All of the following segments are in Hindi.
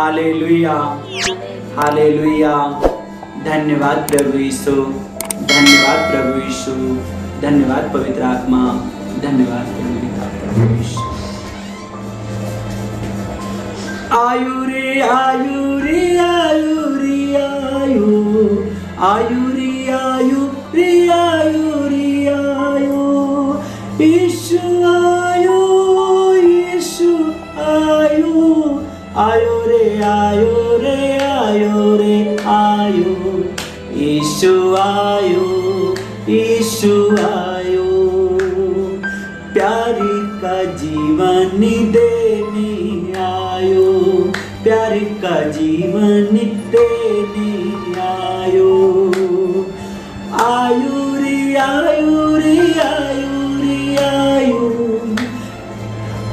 Hallelujah, hallelujah. धन्यवाद प्रभु यीशु, धन्यवाद प्रभु यीशु, धन्यवाद पवित्र आत्मा, धन्यवाद प्रभु यीशु। आयु रे आयु रे आयु रे आयु, आयु रे आयु रे आयु रे आयु, यीशु आयु, यीशु आयु, आयु रे आयु रे आयु रे आयु, यीशु आयु, यीशु आयु। प्यारी का जीवन देने आयो, प्यार का जीवन देने आयो, आयु रे आयु रे आयु रे आयु,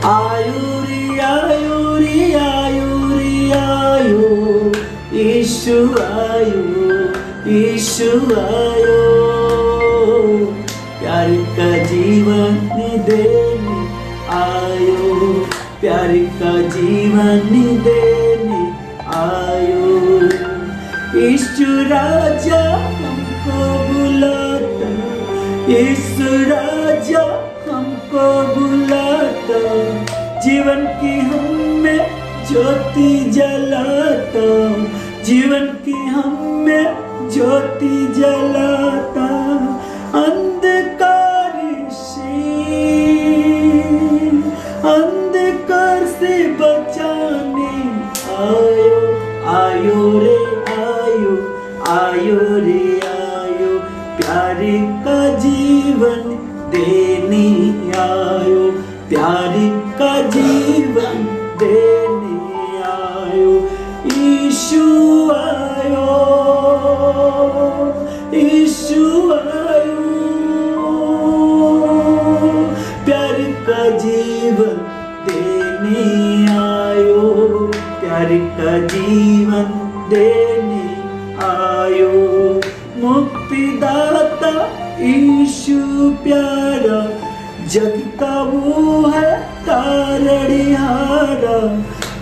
आयु रे आयु रे आयु रे आयु, यीशु आयु, यीशु आयु। प्यार का जीवन देने आयो, प्यार का जीवन देने आयो, यीशु राजा हमको बुलाता, यीशु राजा हमको बुलाता, जीवन की हमें ज्योति जलाता, जीवन की हमें ज्योति जलाता, अंधकार से बचाने आयो, आयो रे आयो, आयो रे आयो, प्यार का जीवन देने आयो, प्यार का जीवन देने आयो, यीशु आयो, यीशु आयो, प्यार का जीवन देने आयो, प्यार का जीवन देने आयो, मुक्तिदाता यीशु प्यारा, जग का वो है तारणहारा,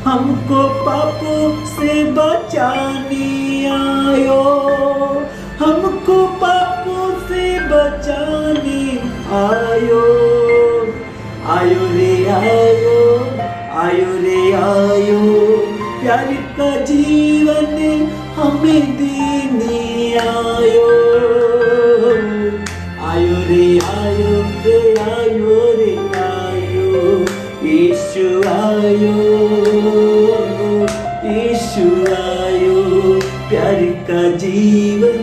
हमको पापों से बचाने आयो, हमको पापों से बचाने आयो, आयो रे आयो, आयो रे आयो, प्यार का जीवन हमें देने आयो, आयो रे आयो रे आयो रे आयो, यीशु आयो, यीशु आयो, प्यार का जीवन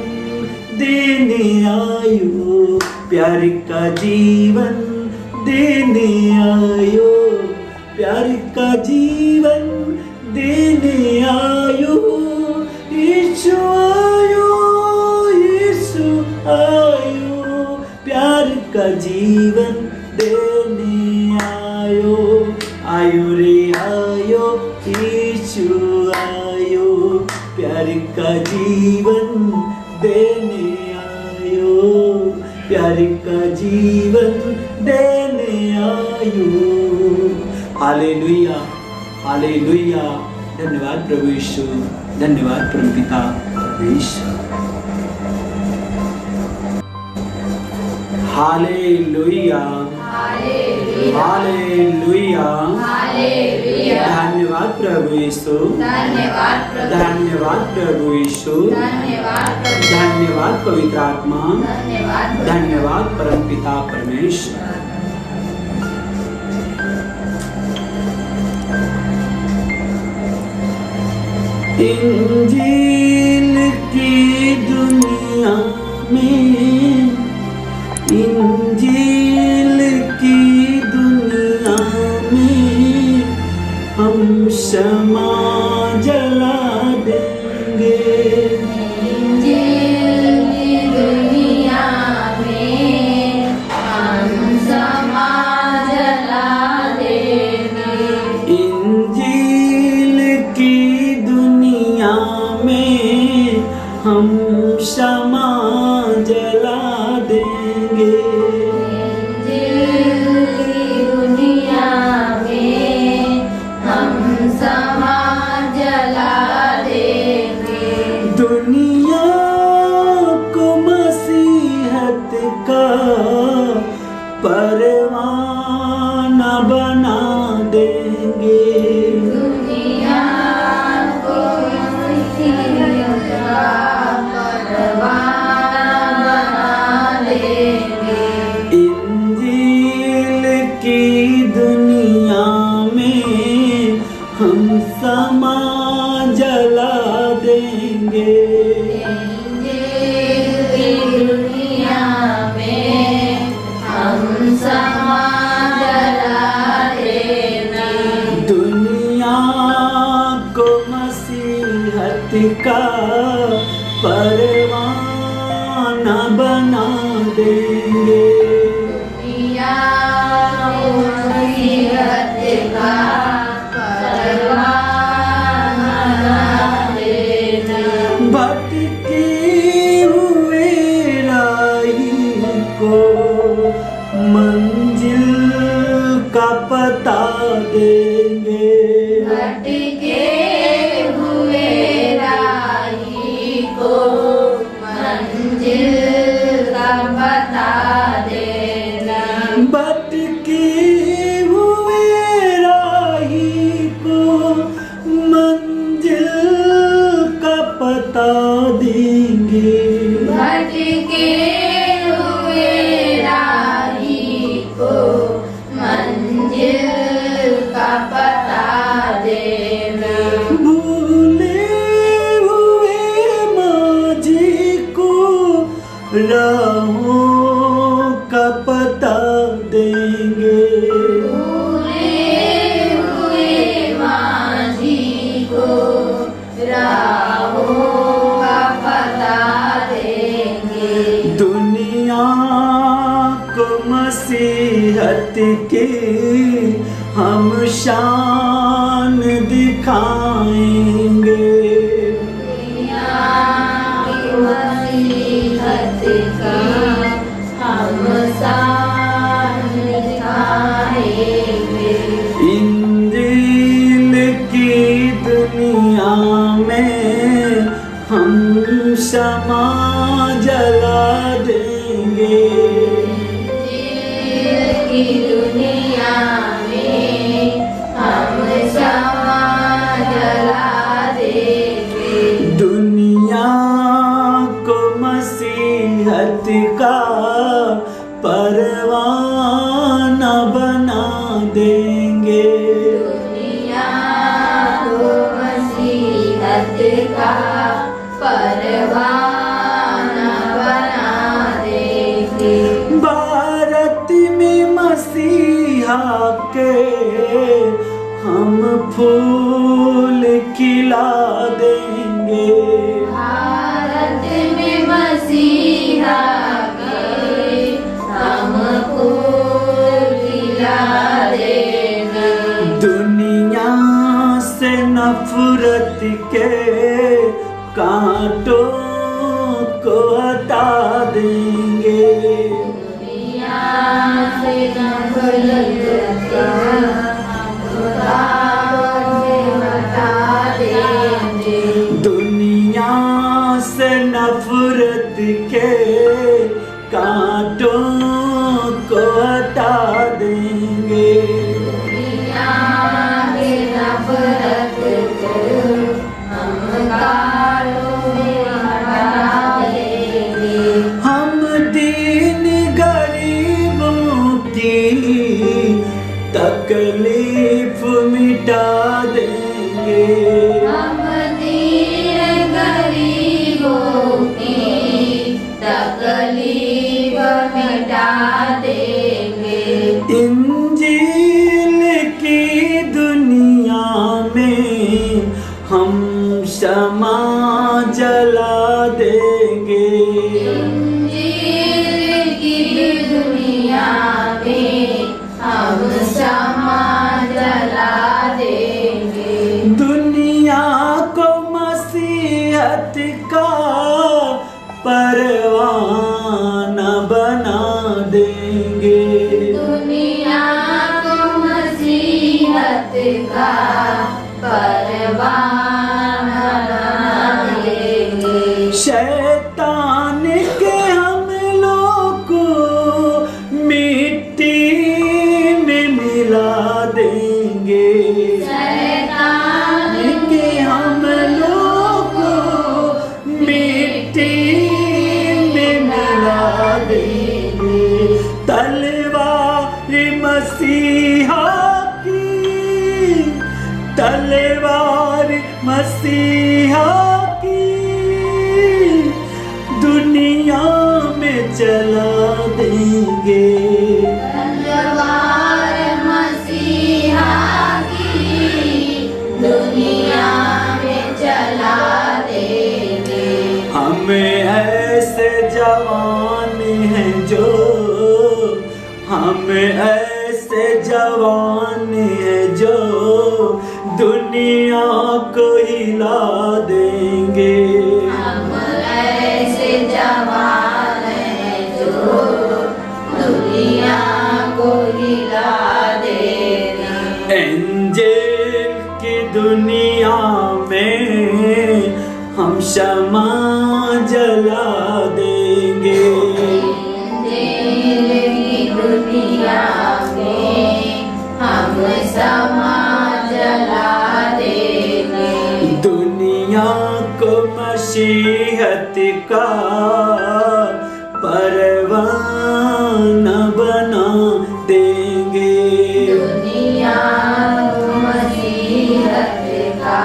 देने आयो, प्यार का जीवन देने आयो, प्यार का जीवन देने आयो, यीशु आयो, यीशु आयो, प्यार का जीवन देने आयो, आयो रे आयो, यीशु आयो, प्यार का जीवन देने आयो, प्यार का जीवन देने आयो। Hallelujah, hallelujah. धन्यवाद प्रभु यीशु, धन्यवाद प्रभु पिता यीशु। हालेलुया, हालेलुया, धन्यवाद प्रभु यीशु, धन्यवाद प्रभु यीशु, धन्यवाद पवित्र आत्मा, धन्यवाद परम पिता परमेश्वर। इंजील की दुनिया में, इंजील की दुनिया में हम क्षमा जला देंगे, इंजील की दुनिया में हम क्षमा जला देंगे, इंजील की दुनिया में हम क्षमा जला देंगे, इंजील की दुनिया में हम क्षमा जला परवाना बना देंगे। दुनिया को मसीहत का परवाना बना देंगे। इंजील की दुनिया में हम समा जला देंगे। इंजील की दुनिया में हम समा जला देंगे। दुनिया को मसीहत का परवाना बना देंगे। दुनिया को मसीहत का परवाना बना देंगे। भटके हुए राही को मंजिल का पता देंगे। भटके हुए राही को मंजिल का पता देना। भटके हुए राही को मंजिल का पता देंगे। भटके हुए राही को मंजिल का पता देना। भूले हुए माझी को राहों का पता देंगे। भूले हुए माझी को राहों का पता देंगे। दुनिया को मसीहत की हम शान दिखाएंगे। दुनिया की मसीहत का हम शान दिखाएंगे। इंजील की दुनिया में हम क्षमा जला देंगे। इंजील की दुनिया में हम क्षमा जला देंगे। दुनिया को मसीहत का परवाना बना देंगे। दुनिया को मसीहत का परवाना बना देंगे। भारत में मसीहा के हम फूल खिला देंगे। भारत में मसीहा के हम फूल खिला देंगे। दुनिया से नफरत के कांटों को हटा देंगे। दुनिया से नफरत का हटा देंगे। दुनिया से नफरत के कांटों को हटा देंगे। दुनिया के नफरत को हम कांटों में हटा देंगे। हम दीन गरीबों की तकलीफ मिटा देंगे। हम दीन गरीबों की तकलीफ मिटा देंगे। इंजील की दुनिया में हम क्षमा जला देंगे। इंजील की दुनिया में हम क्षमा जला देंगे। दुनिया को मसीहत का परवाना बना देंगे। दुनिया को मसीहत का परवाना बना देंगे। शैतान के हमलों को मसीहा की दुनिया में चला देंगे। तलवार मसीहा की दुनिया में चला देंगे। हमें ऐसे जवान हैं जो, हमें ऐसे जवान हैं जो दुनिया को हिला देंगे। हम ऐसे जवान हैं जो दुनिया को हिला देंगे। एंजेल की दुनिया में हम शमा जला देंगे। एंजेल की दुनिया में हम शमा जला देंगे। दुनिया को मसीहत का परवाना बना देंगे। दुनिया को मसीहत का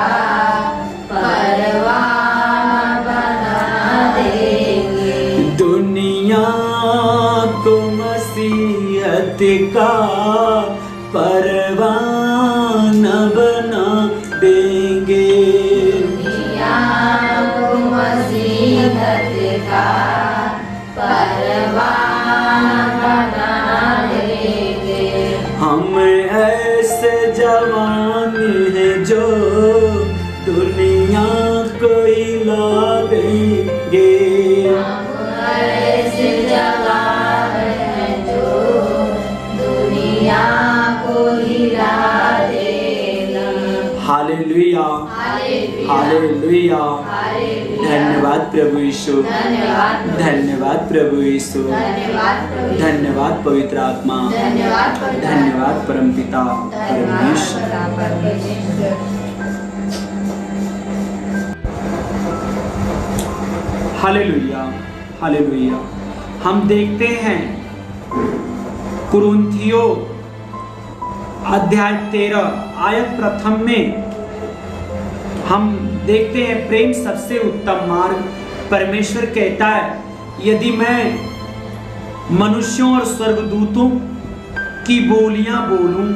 परवाना बना देंगे। दुनिया को मसीहत का परवाना बना देंगे। दुनिया को मसीहत का परवाना बना देंगे। हम ऐसे जवान हैं जो दुनिया को हिला देंगे। हम ऐसे जवान हैं जो दुनिया को हिला देंगे। Hallelujah, hallelujah. धन्यवाद प्रभु यीशु, धन्यवाद, धन्यवाद प्रभु यीशु, धन्यवाद प्रभु, धन्यवाद पवित्र आत्मा, धन्यवाद पवित्र, धन्यवाद परमपिता परमेश्वर। Hallelujah, hallelujah. हम देखते हैं कुरिन्थियों अध्याय 13 आयत प्रथम में हम देखते हैं प्रेम सबसे उत्तम मार्ग। परमेश्वर कहता है यदि मैं मनुष्यों और स्वर्गदूतों की बोलियां बोलूं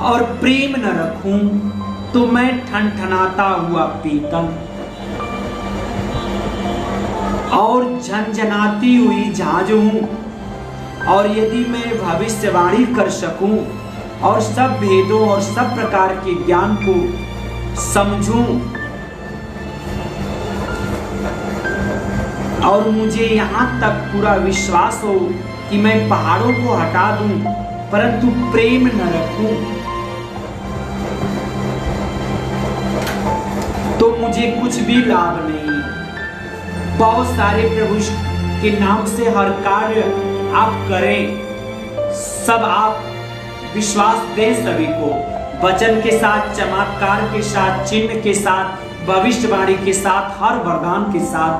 और प्रेम न रखूं तो मैं ठनठनाता हुआ पीतल और झनझनाती हुई झांझ हूं। और यदि मैं भविष्यवाणी कर सकूं और सब भेदों और सब प्रकार के ज्ञान को समझूं और मुझे यहाँ तक पूरा विश्वास हो कि मैं पहाड़ों को हटा दूं परंतु प्रेम न रखूं तो मुझे कुछ भी लाभ नहीं। बहुत सारे प्रभु के नाम से हर कार्य आप करें, सब आप विश्वास दें सभी को, वचन के साथ, चमत्कार के साथ, चिन्ह के साथ, भविष्यवाणी के साथ, हर वरदान के साथ,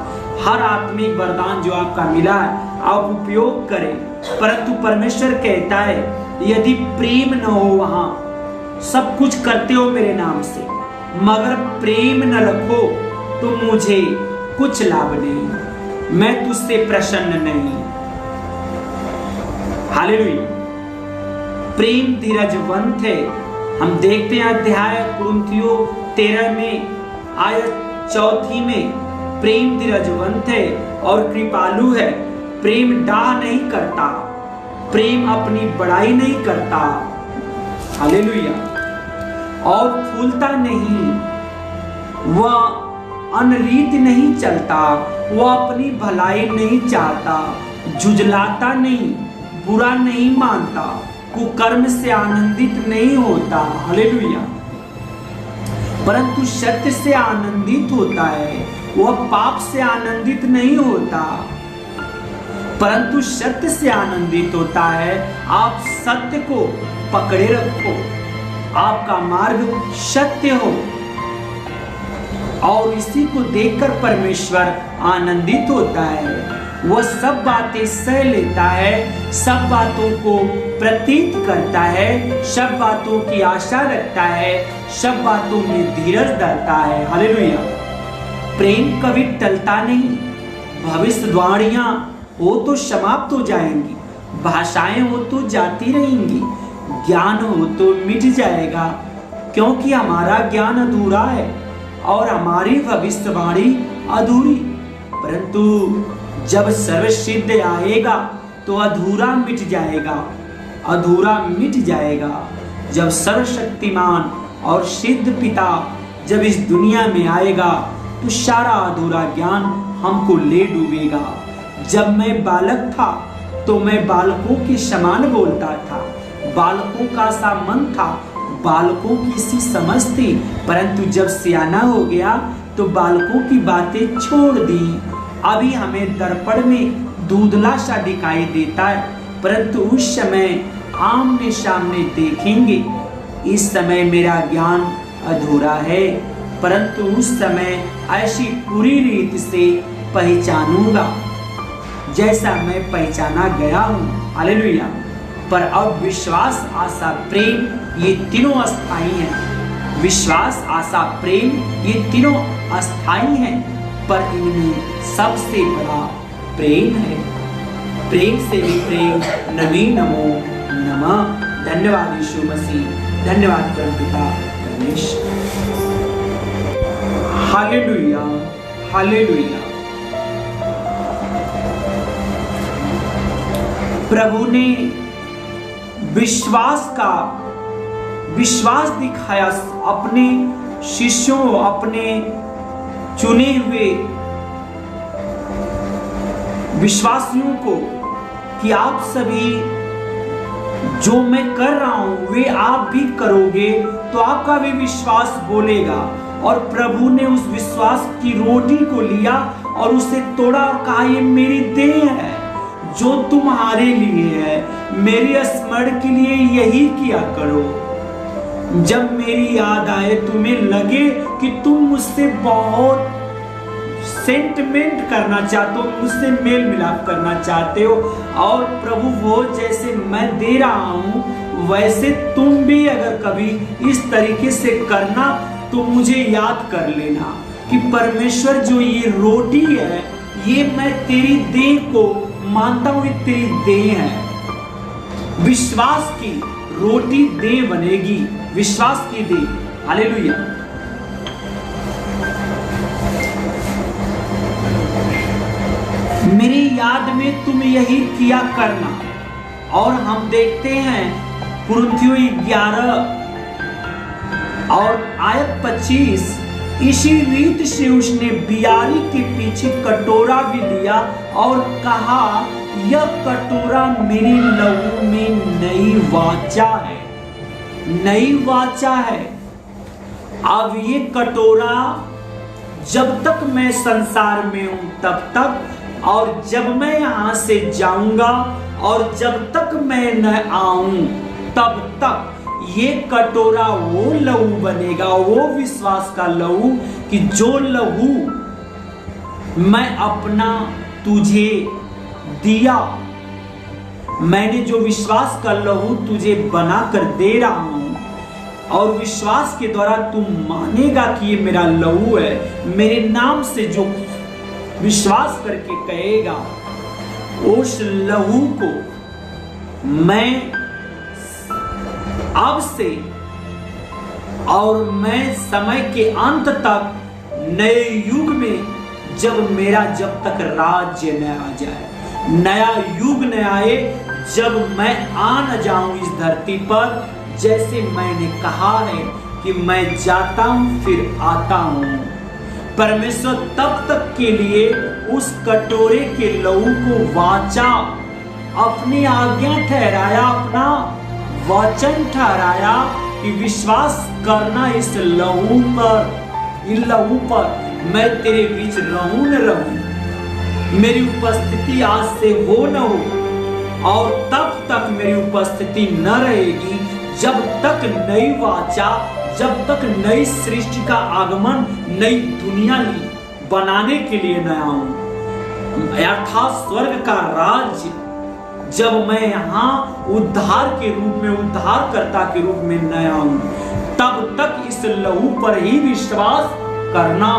हर आत्मिक वरदान जो आपका मिला है आप उपयोग करें। परंतु परमेश्वर कहता है यदि प्रेम न हो, वहां सब कुछ करते हो मेरे नाम से मगर प्रेम न रखो तो मुझे कुछ लाभ नहीं, मैं तुझसे प्रसन्न नहीं। हालेलुया। प्रेम धीरजवंत है। हम देखते हैं अध्याय कुरिन्थियों 13 में आयत 4 में प्रेम धीरजवंत है और कृपालु है। प्रेम डाह नहीं करता, प्रेम अपनी बड़ाई नहीं करता। हालेलुया। और फूलता नहीं, वह अनरीत नहीं चलता, वह अपनी भलाई नहीं चाहता, जुझलाता नहीं, बुरा नहीं मानता, कुकर्म से आनंदित नहीं होता। हालेलुया। परंतु सत्य से आनंदित होता है, वह पाप से आनंदित नहीं होता परंतु सत्य से आनंदित होता है। आप सत्य को पकड़े रखो, आपका मार्ग सत्य हो और इसी को देखकर परमेश्वर आनंदित होता है। वह सब बातें सह लेता है, सब बातों को प्रतीत करता है, सब बातों की आशा रखता है, सब बातों में धीरज धरता है। हालेलुया। प्रेम कभी टलता नहीं। भविष्यवाणियां हो तो समाप्त हो जाएंगी, भाषाएं हो तो जाती रहेंगी, ज्ञान हो तो मिट जाएगा, क्योंकि हमारा ज्ञान अधूरा है और हमारी भविष्यवाणी अधूरी। परंतु जब सर्वसिद्ध आएगा तो अधूरा मिट जाएगा, अधूरा मिट जाएगा। जब सर्वशक्तिमान और सिद्ध पिता जब इस दुनिया में आएगा तो सारा अधूरा ज्ञान हमको ले डूबेगा। जब मैं बालक था तो मैं बालकों के समान बोलता था, बालकों का सा मन था, बालकों की सी समझ थी। परंतु जब सियाना हो गया तो बालकों की बातें छोड़ दी। अभी हमें दर्पण में धुंधला सा दिखाई देता है, परंतु उस समय आमने सामने देखेंगे। इस समय मेरा ज्ञान अधूरा है, परंतु उस समय ऐसी पूरी रीति से पहचानूंगा जैसा मैं पहचाना गया हूँ। हालेलुया। पर अब विश्वास, आशा, प्रेम ये तीनों अस्थाई हैं। विश्वास, आशा, प्रेम ये तीनों अस्थाई हैं, पर इनमें सबसे बड़ा प्रेम है। प्रेम से भी प्रेम। नमी नमो नमः। धन्यवाद यीशु मसीह, धन्यवाद परमपिता परमेश्वर। Hallelujah, hallelujah. प्रभु ने विश्वास दिखाया अपने शिष्यों, अपने चुने हुए विश्वासियों को कि आप सभी जो मैं कर रहा हूं वे आप भी करोगे तो आपका भी विश्वास बोलेगा। और प्रभु ने उस विश्वास की रोटी को लिया और उसे तोड़ा और कहा, ये मेरी देह है जो तुम्हारे लिए है, मेरे स्मरण के लिए यही किया करो। जब मेरी याद आए, तुम्हें लगे कि तुम मुझसे बहुत सेंटिमेंट करना चाहते हो, मुझसे मेल मिलाप करना चाहते हो, और प्रभु वो जैसे मैं दे रहा हूं वैसे तुम भी अगर कभी इस तरीके से करना तो मुझे याद कर लेना कि परमेश्वर जो ये रोटी है ये मैं तेरी देह को मानता हूं, ये तेरी देह है। विश्वास की रोटी देह बनेगी, विश्वास की देह। हालेलुया। मेरी याद में तुम यही किया करना। और हम देखते हैं कुरिन्थियों 11 और आयत 25, इसी रीत से उसने बियारी के पीछे कटोरा भी लिया और कहा, यह कटोरा मेरी लहू में नई वाचा है, नई वाचा है। अब ये कटोरा जब तक मैं संसार में हूं तब तक, और जब मैं यहां से जाऊंगा और जब तक मैं न आऊं तब तक ये कटोरा वो लहू बनेगा, वो विश्वास का लहू कि जो लहू मैं अपना तुझे दिया, मैंने जो विश्वास का लहू तुझे बनाकर दे रहा हूं, और विश्वास के द्वारा तुम मानेगा कि ये मेरा लहू है। मेरे नाम से जो विश्वास करके कहेगा, उस लहू को मैं अब से और मैं समय के अंत तक नए युग में, जब तक राज्य न आ जाए, नया युग न आए, जब मैं आ न जाऊं इस धरती पर, जैसे मैंने कहा है कि मैं जाता हूं फिर आता हूं। परमेश्वर तब तक के लिए उस कटोरे के लहू को वाचा, अपनी आज्ञा ठहराया, अपना वचन ठहराया कि विश्वास करना इस लहू पर, इन लहू पर मैं तेरे बीच रहूं न रहूं, मेरी उपस्थिति आज से हो न हो, और तब तक मेरी उपस्थिति न रहेगी जब तक नई वाचा, जब तक नई सृष्टि का आगमन, नई दुनिया बनाने के लिए न आऊं। अर्थात स्वर्ग का राज्य जब मैं यहाँ उद्धार के रूप में, उद्धारकर्ता के रूप में न आऊं, तब तक इस लहू पर ही विश्वास करना।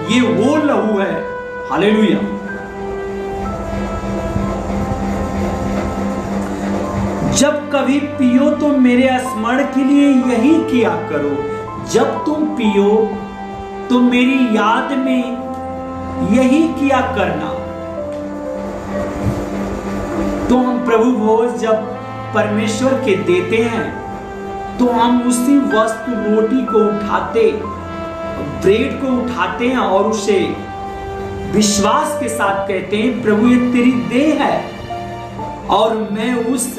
ये वो लहू है। हालेलुया। जब कभी पियो तो मेरे स्मरण के लिए यही किया करो। जब तुम पियो तो मेरी याद में यही किया करना। तो हम प्रभु भोज जब परमेश्वर के देते हैं तो हम उसी वस्तु रोटी को उठाते, ब्रेड को उठाते हैं और उसे विश्वास के साथ कहते हैं, प्रभु ये तेरी देह है। और मैं उस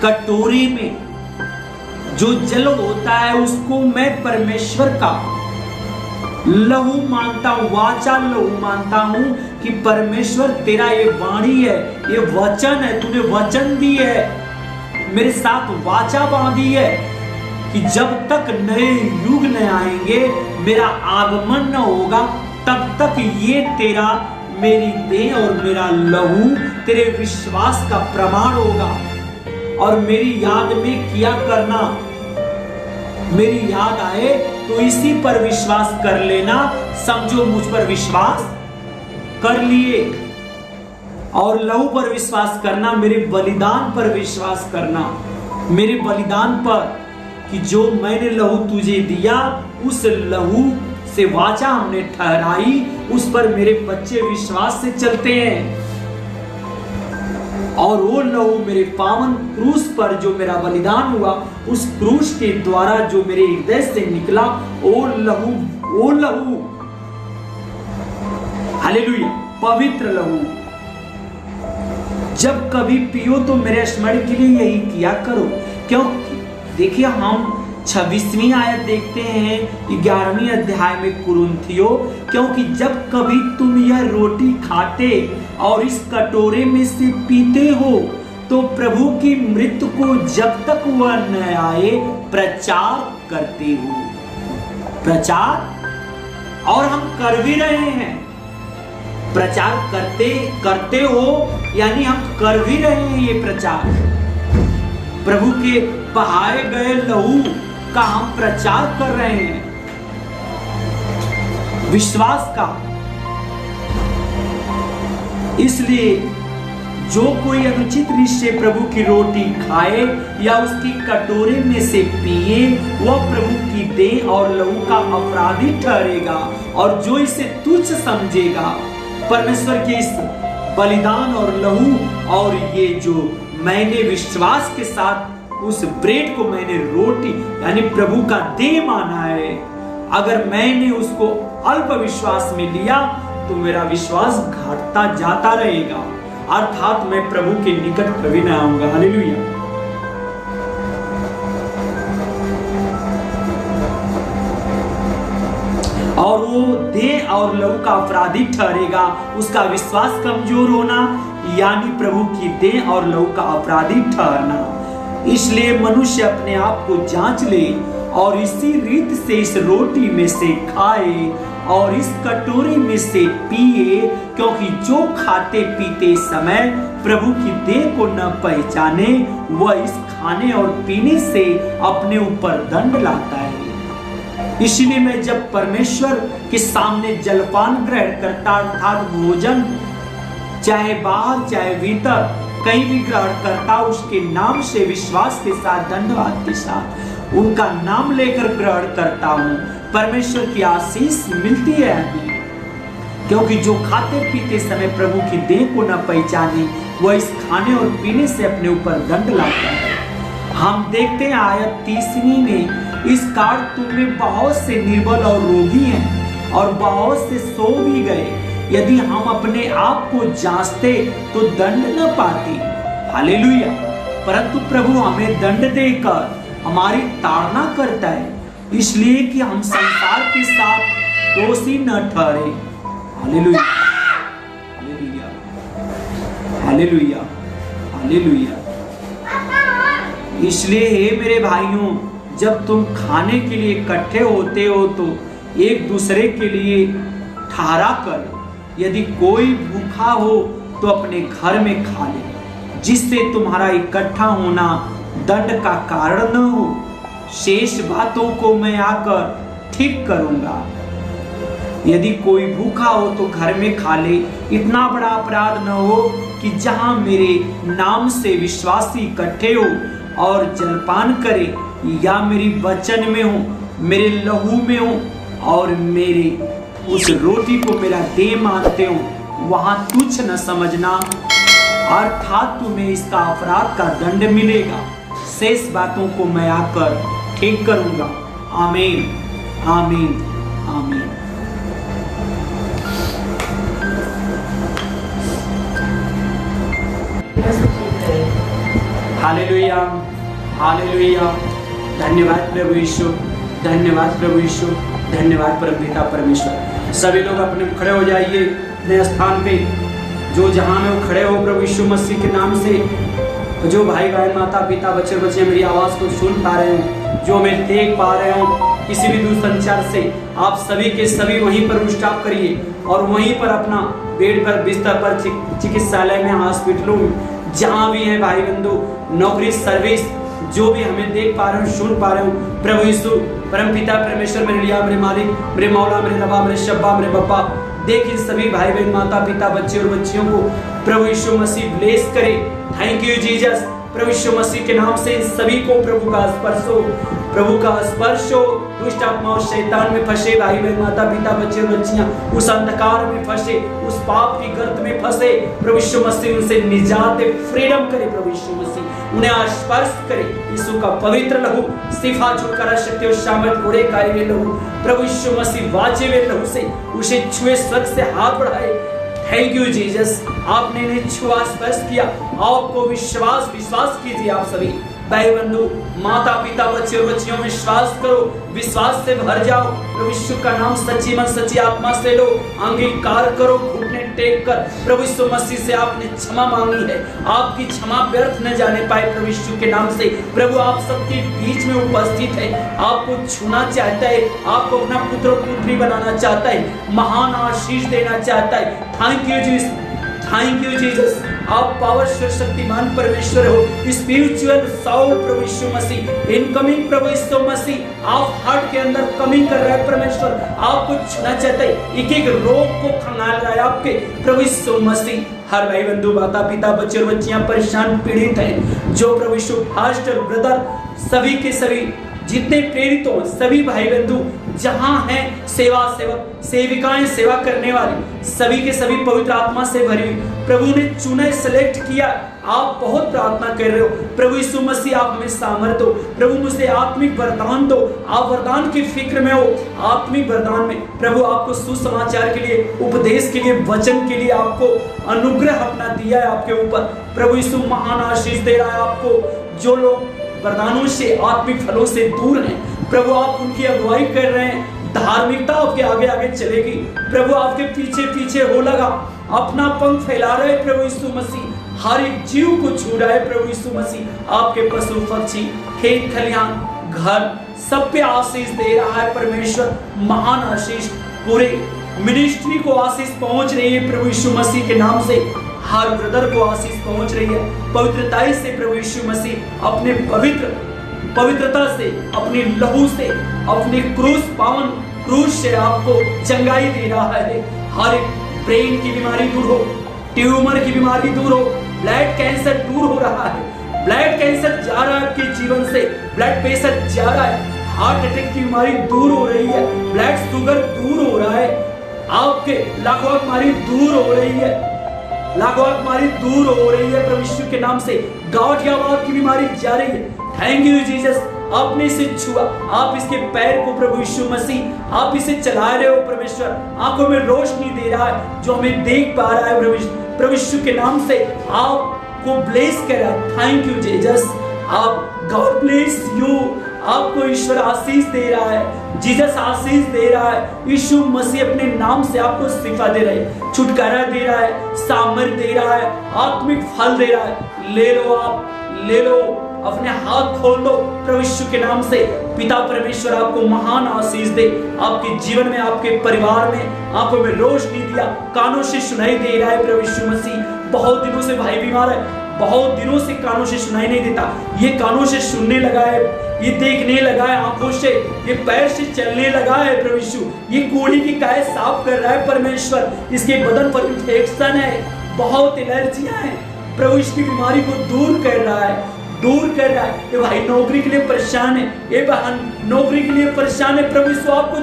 कटोरे में जो जल होता है उसको मैं परमेश्वर का लहू मानता हूं, वाचा लहू मानता हूं कि परमेश्वर तेरा ये वाणी है, ये वचन है, तूने वचन दी है, मेरे साथ वाचा बांधी है कि जब तक नए युग न आएंगे, मेरा आगमन न होगा, तब तक ये तेरा, मेरी देह और मेरा लहू तेरे विश्वास का प्रमाण होगा। और मेरी याद में किया करना। मेरी याद आए तो इसी पर विश्वास कर लेना। समझो मुझ पर विश्वास कर लिए, और लहू पर विश्वास करना, मेरे बलिदान पर विश्वास करना, मेरे बलिदान पर कि जो मैंने लहू तुझे दिया, उस लहू से वाचा हमने ठहराई, उस पर मेरे बच्चे विश्वास से चलते हैं। और वो लहू मेरे पावन क्रूस पर जो मेरा बलिदान हुआ, उस क्रूस के द्वारा जो मेरे हृदय से निकला, वो लहू हालेलुया, पवित्र लहू। जब कभी पियो तो मेरे स्मरण के लिए यही किया करो। क्योंकि देखिए हम 26वीं आयत देखते हैं 11वीं अध्याय में कुरिन्थियों, क्योंकि जब कभी तुम यह रोटी खाते और इस कटोरे में से पीते हो तो प्रभु की मृत्यु को जब तक वह न आए प्रचार करते हो। प्रचार, और हम कर भी रहे हैं। प्रचार करते हो यानी हम कर भी रहे हैं ये प्रचार। प्रभु के बहाए गए लहू का हम प्रचार कर रहे हैं, विश्वास का। इसलिए जो कोई अनुचित रीत से प्रभु की रोटी खाए या उसकी कटोरे में से पिए, वह प्रभु की देह और लहू का अपराधी ठहरेगा। और जो इसे तुच्छ समझेगा, परमेश्वर के इस बलिदान और लहू, और ये जो मैंने विश्वास के साथ उस ब्रेड को मैंने रोटी यानी प्रभु का देह माना है, अगर मैंने उसको अल्प विश्वास में लिया तो मेरा विश्वास घटता जाता रहेगा, अर्थात मैं प्रभु के निकट कभी न आऊंगा। हालेलुया। और वो देह और लहू का अपराधी ठहरेगा, उसका विश्वास कमजोर होना यानी प्रभु की देह और लहू का अपराधी ठहरना। इसलिए मनुष्य अपने आप को जांच ले और इसी रीत से इस रोटी में से खाए और इस कटोरी में से पिए, क्योंकि जो खाते पीते समय प्रभु की देह को न पहचाने, वह इस खाने और पीने से अपने ऊपर दंड लाता है। इसलिए मैं जब परमेश्वर के सामने जलपान ग्रहण करता, अर्थात भोजन, चाहे बाहर चाहे भीतर कहीं भी ग्रहण करता, उसके नाम से विश्वास के साथ, धन्यवाद के साथ उनका नाम लेकर ग्रहण करता हूँ। परमेश्वर की आशीष मिलती है हमें, क्योंकि जो खाते पीते समय प्रभु की देह को न पहचाने, वह इस खाने और पीने से अपने ऊपर दंड लाता है। हम देखते हैं आयत 30 में, इस कारण तुम में बहुत से निर्बल और रोगी हैं और बहुत से सो भी गए। यदि हम अपने आप को जांचते तो दंड न पाते। हालेलुया। परंतु प्रभु हमें दंड देकर हमारी ताड़ना करता है, इसलिए कि हम संसार के साथ दोषी न ठहरे। Hallelujah, hallelujah, hallelujah, hallelujah. इसलिए हे मेरे भाइयों, जब तुम खाने के लिए इकट्ठे होते हो तो एक दूसरे के लिए ठहरा कर यदि कोई भूखा हो तो अपने घर में खा ले, जिससे तुम्हारा इकट्ठा होना दंड का कारण न हो। शेष बातों को मैं आकर ठीक करूंगा। यदि कोई भूखा हो तो घर में खा ले। इतना बड़ा अपराध न हो कि जहां मेरे नाम से विश्वासी इकट्ठे हो और जलपान करे, या मेरी वचन में हो, मेरे लहू में हो और मेरे उस रोटी को मेरा देह मानते हो, वहां तुच्छ न समझना, अर्थात तुम्हें इसका अपराध का दंड मिलेगा। शेष बातों को मैं आकर ठीक करूंगा। आमीन, आमीन, आमीन। Hallelujah, hallelujah. धन्यवाद प्रभु यीशु, धन्यवाद प्रभु यीशु, धन्यवाद परमपिता परमेश्वर। सभी लोग अपने खड़े हो जाइए अपने स्थान पे, जो जहां में वो खड़े हो प्रभु यीशु मसीह के नाम से। जो भाई बहन माता पिता बच्चे बच्चे मेरी आवाज़ को सुन पा रहे हो, जो मैं देख पा रहे हो किसी भी दूरसंचार से, आप सभी के सभी वहीं पर स्टॉप करिए और वहीं पर अपना बेड पर, बिस्तर पर, चिकित्सालय में, हॉस्पिटलों में, जहाँ भी हैं भाई बंधु, नौकरी, सर्विस, जो भी हमें देख पा रहे हो, सुन पा रहे हो, प्रभु यीशु परमपिता परमेश्वर, मेरे लिया, मेरे मालिक, मेरे मौला, मेरे रबा, मेरे शब्बा, मेरे बप्पा, देखिए सभी भाई बहन माता पिता बच्चे और बच्चियों को प्रभु यीशु मसीह ब्लेस करे। Thank you Jesus. प्रभु यीशु मसीह के नाम से सभी को प्रभु का स्पर्श हो, प्रभु का स्पर्श हो। दुष्ट आत्मा और शैतान में फंसे भाई बहन माता पिता बच्चे और बच्चियां उस अंधकार में फंसे, उस पाप की गर्त में फंसे, प्रभु यीशु मसीह उनसे निजात, फ्रीडम करे। प्रभु यीशु मसीह उन्हें स्पर्श करे। यीशु का पवित्र लहू, सिफा छुटकारा, शक्ति और सामर्थ पूरे कार्य में लहू, प्रभु यीशु मसीह वाचे हुए लहू से उसे छुए, स्वर्ग से हाथ बढ़ाए। थैंक यू जीसस, आपने इन्हें छुआ, स्पर्श किया। आपको विश्वास कीजिए। आप सभी भाई बंधु माता पिता बच्चे और बच्चियों में विश्वास करो, विश्वास से भर जाओ। प्रभु यीशु का नाम सच्ची मन सच्ची आत्मा से लो, अंगीकार करो, घुटने टेक कर प्रभु यीशु मसीह से आपने क्षमा मांगी है। आपकी क्षमा व्यर्थ न जाने पाए। प्रभु यीशु के नाम से प्रभु आप सबके बीच में उपस्थित है, आपको छूना चाहता है, आपको अपना पुत्र पुत्री बनाना चाहता है, महान आशीष देना चाहता है। Thank you Jesus, thank you Jesus. आप पावरफुल शक्तिमान परमेश्वर हो, स्पिरिचुअल साउल प्रभु यीशु मसीह, इनकमिंग प्रभु यीशु मसीह, आप हार्ट के अंदर कमिंग कर रहा है परमेश्वर, आपको छूना चाहता है, एक एक रोग को खंगाल रहा है आपके प्रभु यीशु मसीह। हर भाई बंधु माता पिता बच्चे और बच्चियां परेशान पीड़ित हैं, जो प्रभु यीशु फास्टर ब्रदर सभी के सभी जितने प्रेरित हो, सभी भाई बंधु जहां हैं, सेवा सेवक सेविकाएं सेवा करने वाली सभी के सभी पवित्र आत्मा से भरी, प्रभु ने चुना, सेलेक्ट किया। आप बहुत प्रार्थना कर रहे हो, प्रभु यीशु मसीह आप हमें सामर्थ दो, प्रभु मुझे आत्मिक वरदान दो। आप वरदान की फिक्र में हो, आत्मिक वरदान में प्रभु आपको सुसमाचार के लिए, उपदेश के लिए, वचन के लिए आपको अनुग्रह अपना दिया है आपके ऊपर। प्रभु यीशु महान आशीष दे रहा है आपको। जो लोग वरदानों से, आत्मिक फलों से दूर हैं, प्रभु आप उनकी अगुवाई कर रहे हैं। धार्मिकता आपके आगे आगे चलेगी, प्रभु आपके पीछे पीछे हो लगा, अपना पंख फैला रहे प्रभु यीशु मसीह, हर एक जीव को छू रहा है प्रभु यीशु मसीह। आपके पशु पक्षी, खेत खलिहान, घर, सब पे आशीष दे रहा है परमेश्वर। महान आशीष पूरे मिनिस्ट्री को आशीष पहुंच रही है प्रभु यीशु मसीह के नाम से। हर ब्रदर को आशीष पहुंच रही है पवित्रता से। प्रभु यीशु मसीह अपने पवित्रता से, अपने लहू से, अपने क्रूस, पावन क्रूस से आपको चंगाई दे रहा है। हर एक ब्रेन की बीमारी दूर हो, ट्यूमर की बीमारी दूर हो, ब्लड कैंसर दूर हो रहा है। ब्लड कैंसर जा रहा है आपके जीवन से, ब्लड प्रेशर जा रहा है, हार्ट अटैक की बीमारी दूर हो रही है, ब्लड शुगर दूर हो रहा है, आपके लाखों बीमारी दूर हो रही है, लाखों बीमारी दूर हो रही है प्रभु यीशु के नाम से। गांठियावाद की बीमारी जा रही है। थैंक यू जीसस, आपने इसे छुआ, आप इसके पैर को प्रभु यीशु मसीह आप इसे चला रहे हो परमेश्वर, आंखों में रोशनी दे रहा है, जो हमें देख पा रहा है प्रभु यीशु के नाम से आपको ब्लेस कर रहा है। थैंक यू जीसस, आप गॉड ब्लेस यू, आपको ईश्वर आशीष दे रहा है, जीसस आशीष दे रहा है। यीशु मसीह अपने नाम से आपको शिफा दे रहा है, छुटकारा दे रहा है, सामर्थ दे रहा है, आत्मिक फल दे रहा है। ले लो, आप ले लो अपने हाथ खोल दो प्रभु यीशु के नाम से। पिता परमेश्वर आपको महान आशीष दे, आपके जीवन में, आपके परिवार में, आंखों में रोशनी दिया, कानों से सुनाई दे रहा है प्रभु यीशु मसीह। बहुत दिनों से भाई बीमार है, बहुत दिनों से कानों से सुनाई नहीं देता, ये कानों से सुनने लगा है, ये देखने लगा है आंखों से, ये पैर से चलने लगा है प्रभु यीशु। ये कोढ़ी की काय साफ कर रहा है परमेश्वर, इसके बदन पर इन्फेक्शन है, बहुत एलर्जियां हैं, प्रभु इसकी बीमारी को दूर कर रहा है, दूर कर रहा है। ये भाई नौकरी के लिए परेशान है, ये बहन नौकरी के लिए परेशान है, प्रभु यीशु आपको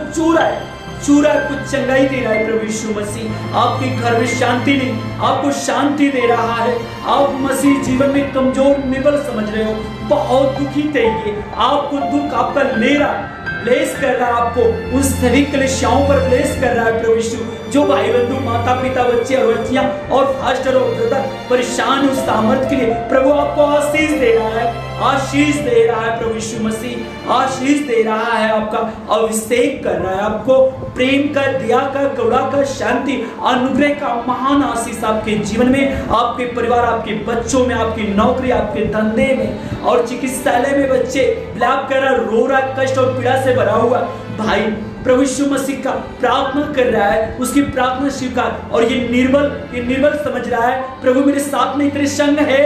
चूरा कुछ चंगाई दे रहा है प्रभु यीशु मसीह। आपके घर में शांति नहीं, आपको शांति दे रहा है। आप मसीह जीवन में कमजोर निर्बल समझ रहे हो, बहुत दुखी थे, ये आपको दुख आपका ले रहा है, ब्लेस कर रहा है आपको, उन सभी कलीसियाओं पर ब्लेस कर रहा है प्रभु यीशु। जो भाई बंधु, माता पिता, बच्चे और बच्चियां और फास्टर और ब्रदर परेशान उस सामर्थ के लिए प्रभु आपको आशीष दे रहा है, आशीष दे रहा है प्रभु यीशु मसीह, आशीष दे रहा है, आपका अभिषेक कर रहा है, आपको प्रेम का, दया का, करुणा का, शांति, अनुग्रह का महान आशीष आपके जीवन में, आपके परिवार, आपके बच्चों में, आपकी नौकरी, आपके धंधे में और चिकित्सालय में बच्चे विलाप कर रहा, रो रहा, कष्ट और पीड़ा से भरा हुआ भाई प्रभु यीशु मसीह का प्रार्थना कर रहा है, उसकी प्रार्थना स्वीकार। और ये निर्बल समझ रहा है, प्रभु मेरे साथ में तेरे संग है,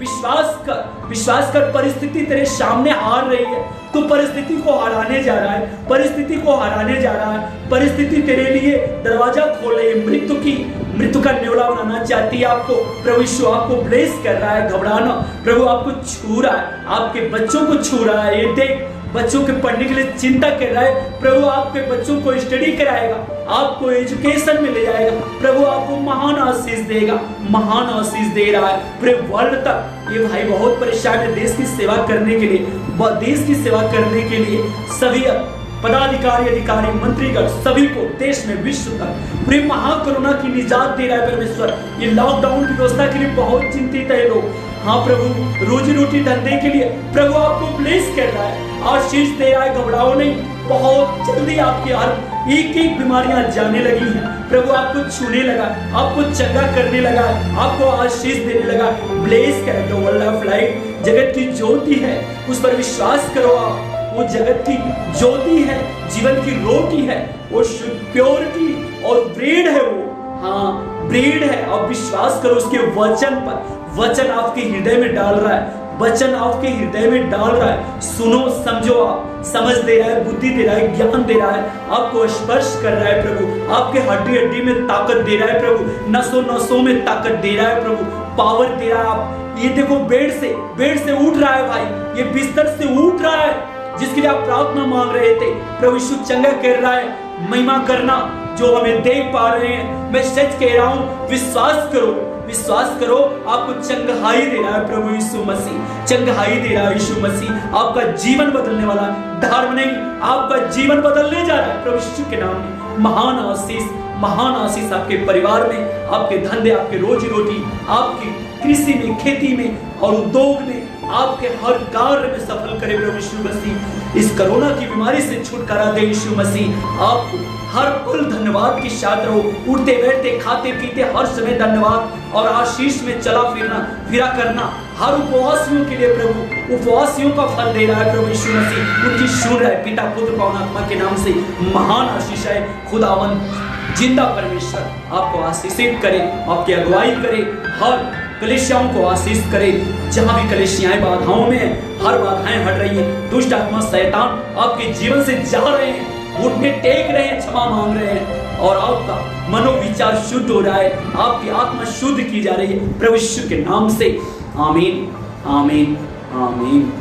विश्वास कर, परिस्थिति तेरे सामने हार रही है, तो परिस्थिति को हराने जा रहा है, परिस्थिति को हराने जा रहा है, परिस्थिति तेरे लिए दरवाजा खोले, मृत्यु का न्योला बनाना चाहती है आपको। प्रभु यीशु आपको ब्लेस कर रहा है, घबराना, प्रभु आपको छू रहा है, आपके बच्चों को छू रहा है। ये देख, बच्चों के पढ़ने के लिए चिंता कर रहा है, प्रभु आपके बच्चों को स्टडी कराएगा, आपको एजुकेशन में ले जाएगा, प्रभु आपको महान आशीष देगा, महान आशीष दे रहा है पूरे वर्ल्ड तक। ये भाई बहुत परेशान है देश की सेवा करने के लिए, देश की सेवा करने के लिए सभी पदाधिकारी, अधिकारी, मंत्रीगण सभी को देश में, विश्व तक पूरे महाकोरोना की निजात दे रहा है परमेश्वर। ये लॉकडाउन की व्यवस्था के लिए बहुत चिंतित है लोग। हाँ प्रभु, रोजी रोटी धंधे के लिए प्रभु आपको ब्लेस कर रहा है, आशीष दे रहा है, घबराओ नहीं, बहुत जल्दी आपकी हर एक बीमारियां जाने लगी हैं, प्रभु आपको छूने लगा, आपको चंगा करने लगा, आपको आशीष देने लगा, ब्लेस कर दो। वर्ल्ड ऑफ लाइट जगत की ज्योति है, उस पर विश्वास करो आप, वो जगत की ज्योति है, जीवन की रोटी है, वो प्योरिटी और ब्रेड है, वो हाँ ब्रेड है। और विश्वास करो उसके वचन पर, वचन आपके हृदय में डाल रहा है, वचन आपके हृदय में डाल रहा है, सुनो, समझो, आप समझ दे रहा है, बुद्धि दे रहा है, ज्ञान दे रहा है, आपको स्पर्श कर रहा है प्रभु, आपके हड्डी हड्डी में ताकत दे रहा है प्रभु, नसों नसों में ताकत दे रहा है प्रभु, पावर दे रहा है। आप ये देखो, बेड से उठ रहा है भाई, ये बिस्तर से उठ रहा है, जिसके लिए आप प्रार्थना मांग रहे थे, प्रभु यीशु चंगा कर रहा है। महिमा करना जो हमें देख पा रहे हैं, मैं सच कह रहा हूं, विश्वास करो, आपको चंगाई दे रहा है प्रभु यीशु मसीह, चंगाई दे रहा है यीशु मसीह, आपका जीवन बदलने वाला, धर्म नहीं, आपका जीवन बदलने जा रहा है प्रभु यीशु के नाम में। महान आशीष आपके परिवार में, आपके धंधे, आपके रोजी रोटी, आपकी कृषि में, खेती में और उद्योग में, आपके हर कार्य में सफल करे प्रभु यीशु मसीह। इस कोरोना की बीमारी से छुटकारा दे यीशु मसीह। आपको हर पल धन्यवाद के साथ रहो, उठते बैठते खाते पीते हर समय धन्यवाद और आशीष में चला फिरा करना। हर उपवासियों के लिए प्रभु उपवासियों का फल दे रहा है प्रभु यीशु मसीह, उनकी सुन रहा है पिता पुत्र पवित्र आत्मा के नाम से। महान आशीष है, खुदावंद जिंदा परमेश्वर आपको आशीषित करे, आपकी अगुवाई करे, हर कलीसियाओं को आशीष करे। जहां भी कलीसियाएं बाधाओं में है, हर बाधाएं हट रही है, दुष्ट आत्मा शैतान आपके जीवन से जा रहे हैं, घुटने टेक रहे हैं, क्षमा मांग रहे हैं और आपका मनोविचार शुद्ध हो रहा है, आपकी आत्मा शुद्ध की जा रही है प्रभु यीशु के नाम से। आमीन, आमीन, आमीन।